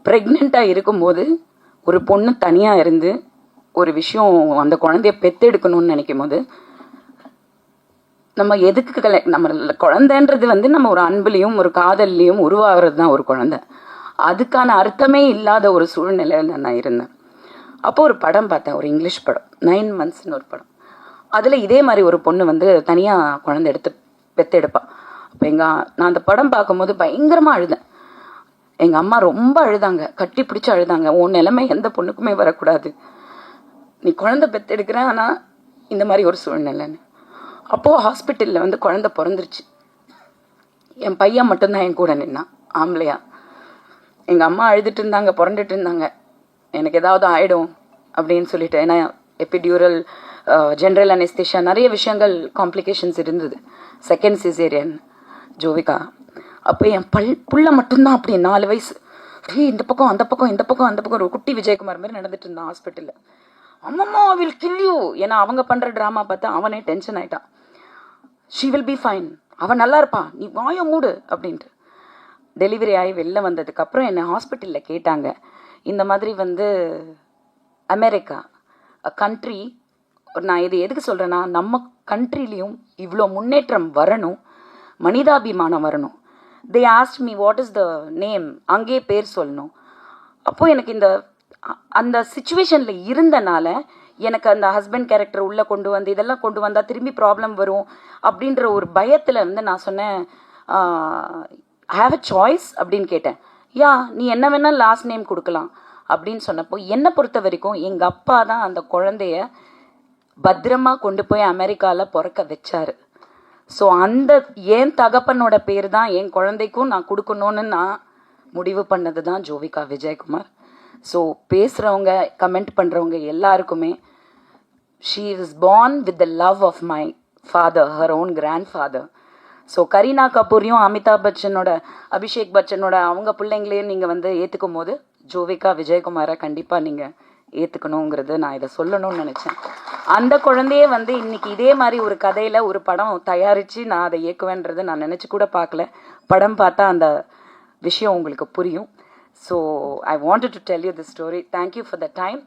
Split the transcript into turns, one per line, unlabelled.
ப்ரெக்னெண்ட்டாக இருக்கும்போது ஒரு பொண்ணு தனியாக இருந்து ஒரு விஷயம் அந்த குழந்தைய பெற்றெடுக்கணும்னு நினைக்கும் போது நம்ம எதுக்கு நம்ம குழந்தைன்றது வந்து நம்ம ஒரு அன்புலேயும் ஒரு காதல்லையும் உருவாகிறது தான் ஒரு குழந்தை. அதுக்கான அர்த்தமே இல்லாத ஒரு சூழ்நிலையில் நான் இருந்தேன். அப்போ ஒரு படம் பார்த்தேன், ஒரு இங்கிலீஷ் படம், 9 monthsன்னு ஒரு படம். அதில் இதே மாதிரி ஒரு பொண்ணு வந்து தனியாக குழந்தை பெற்றெடுப்பாள். அப்போ நான் அந்த படம் பார்க்கும்போது பயங்கரமாக அழுதேன். எங்கள் அம்மா ரொம்ப அழுதாங்க, கட்டி பிடிச்சி அழுதாங்க. உன் நிலைமை எந்த பொண்ணுக்குமே வரக்கூடாது, நீ குழந்தை பெற்றெடுக்கிற, ஆனால் இந்த மாதிரி ஒரு சூழ்நிலைன்னு. அப்போது ஹாஸ்பிட்டலில் வந்து குழந்தை பிறந்துருச்சு. என் பையன் மட்டும்தான் என் கூட நின்னான், ஆம்பளையா. எங்கள் அம்மா அழுதுட்டு இருந்தாங்க, புரண்டுட்டு இருந்தாங்க, எனக்கு ஏதாவது ஆகிடும் அப்படின்னு சொல்லிட்டு. ஏன்னா எபிடியூரல், ஜென்ரல் அனெஸ்தேஷியா, நிறைய விஷயங்கள் காம்ப்ளிகேஷன்ஸ் இருந்தது. Second caesarean Jovika. அப்போ என் புள்ள மட்டும்தான் அப்படி 4 வயசு இந்த பக்கம் அந்த பக்கம் இந்த பக்கம் அந்த பக்கம், ஒரு குட்டி விஜயகுமார் மாதிரி நடந்துட்டு இருந்தான் ஹாஸ்பிட்டலில். அம்மம்மா வில் கில் யூ, ஏன்னா அவங்க பண்ணுற ட்ராமா பார்த்தா அவனே டென்ஷன் ஆகிட்டான். ஷீ வில் பி ஃபைன், அவன் நல்லா இருப்பான், நீ வாய மூடு அப்படின்ட்டு. டெலிவரி ஆகி வெளில வந்ததுக்கப்புறம் என்னை ஹாஸ்பிட்டலில் கேட்டாங்க, இந்த மாதிரி வந்து அமெரிக்கா கண்ட்ரி, நான் இது எதுக்கு சொல்கிறேன்னா, நம்ம கண்ட்ரிலையும் இவ்வளோ முன்னேற்றம் வரணும், மனிதாபிமானம் வரணும். தே asked me what is the name, அங்கேயே பேர் சொல்லணும். அப்போது எனக்கு அந்த சுச்சுவேஷனில் இருந்தனால எனக்கு அந்த ஹஸ்பண்ட் கேரக்டர் உள்ளே கொண்டு வந்து இதெல்லாம் கொண்டு வந்தால் திரும்பி ப்ராப்ளம் வரும் அப்படின்ற ஒரு பயத்தில் வந்து நான் சொன்னேன், ஹாவ் அ சாய்ஸ் அப்படின்னு கேட்டேன். யா, நீ என்ன வேணால் லாஸ்ட் நேம் கொடுக்கலாம் அப்படின்னு சொன்னப்போ, என்னை பொறுத்த வரைக்கும் எங்கள் அப்பா தான் அந்த குழந்தைய பத்திரமா கொண்டு போய் அமெரிக்காவில் பிறக்க வச்சார். ஸோ அந்த என் தகப்பனோட பேர் தான் என் குழந்தைக்கும் நான் கொடுக்கணும்னு நான் முடிவு பண்ணது தான் ஜோவிகா விஜயகுமார். ஸோ பேசுகிறவங்க, கமெண்ட் பண்ணுறவங்க எல்லாருக்குமே, she is born with the love of my father, her own grandfather. So Kareena கபூரையும் அமிதாப் பச்சனோட, அபிஷேக் பச்சனோட அவங்க பிள்ளைங்களையும் நீங்கள் வந்து ஏற்றுக்கும் போது ஜோவிகா விஜயகுமாரை கண்டிப்பாக நீங்கள் ஏற்றுக்கணுங்கிறது நான் இதை சொல்லணும்னு நினச்சேன். அந்த குழந்தையே வந்து இன்னைக்கு இதே மாதிரி ஒரு கதையில் ஒரு படம் தயாரித்து நான் அதை இயக்குவேன்றதை நான் நினச்சி கூட பார்க்கல. படம் பார்த்தா அந்த விஷயம் உங்களுக்கு புரியும். So I wanted to tell you the story. Thank you for the time.